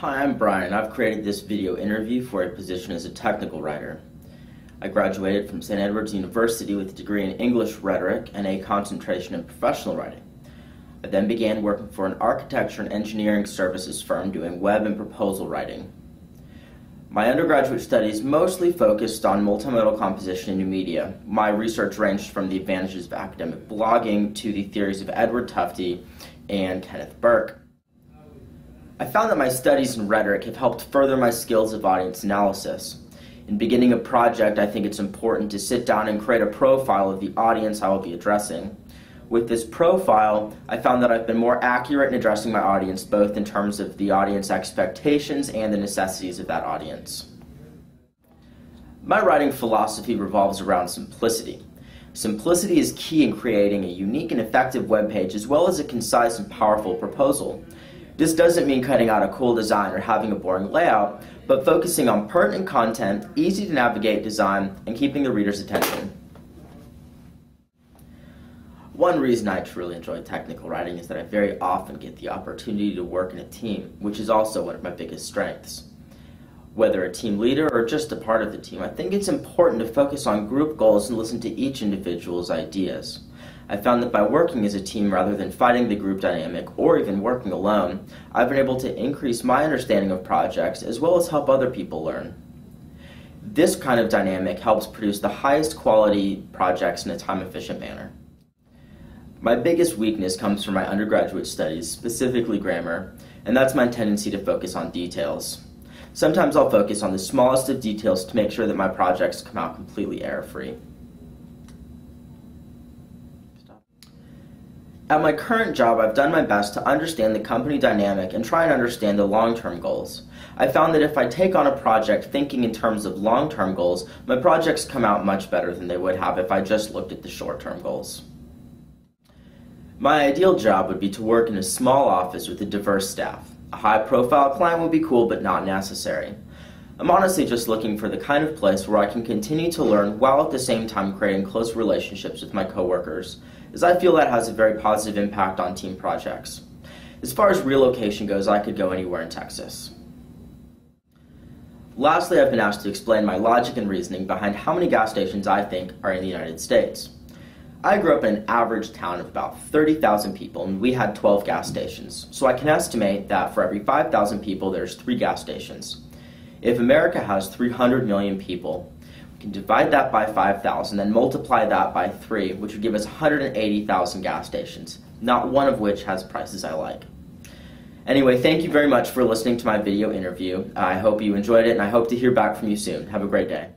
Hi, I'm Brian. I've created this video interview for a position as a technical writer. I graduated from St. Edward's University with a degree in English rhetoric and a concentration in professional writing. I then began working for an architecture and engineering services firm doing web and proposal writing. My undergraduate studies mostly focused on multimodal composition and new media. My research ranged from the advantages of academic blogging to the theories of Edward Tufte and Kenneth Burke. I found that my studies in rhetoric have helped further my skills of audience analysis. In beginning a project, I think it's important to sit down and create a profile of the audience I will be addressing. With this profile, I found that I've been more accurate in addressing my audience, both in terms of the audience expectations and the necessities of that audience. My writing philosophy revolves around simplicity. Simplicity is key in creating a unique and effective web page, as well as a concise and powerful proposal. This doesn't mean cutting out a cool design or having a boring layout, but focusing on pertinent content, easy to navigate design, and keeping the reader's attention. One reason I truly enjoy technical writing is that I very often get the opportunity to work in a team, which is also one of my biggest strengths. Whether a team leader or just a part of the team, I think it's important to focus on group goals and listen to each individual's ideas. I found that by working as a team rather than fighting the group dynamic or even working alone, I've been able to increase my understanding of projects as well as help other people learn. This kind of dynamic helps produce the highest quality projects in a time-efficient manner. My biggest weakness comes from my undergraduate studies, specifically grammar, and that's my tendency to focus on details. Sometimes I'll focus on the smallest of details to make sure that my projects come out completely error-free. At my current job, I've done my best to understand the company dynamic and try and understand the long-term goals. I found that if I take on a project thinking in terms of long-term goals, my projects come out much better than they would have if I just looked at the short-term goals. My ideal job would be to work in a small office with a diverse staff. A high-profile client would be cool, but not necessary. I'm honestly just looking for the kind of place where I can continue to learn while at the same time creating close relationships with my coworkers, as I feel that has a very positive impact on team projects. As far as relocation goes, I could go anywhere in Texas. Lastly, I've been asked to explain my logic and reasoning behind how many gas stations I think are in the United States. I grew up in an average town of about 30,000 people, and we had 12 gas stations, so I can estimate that for every 5,000 people there's 3 gas stations. If America has 300 million people, we can divide that by 5,000 and multiply that by 3, which would give us 180,000 gas stations, not one of which has prices I like. Anyway, thank you very much for listening to my video interview. I hope you enjoyed it, and I hope to hear back from you soon. Have a great day.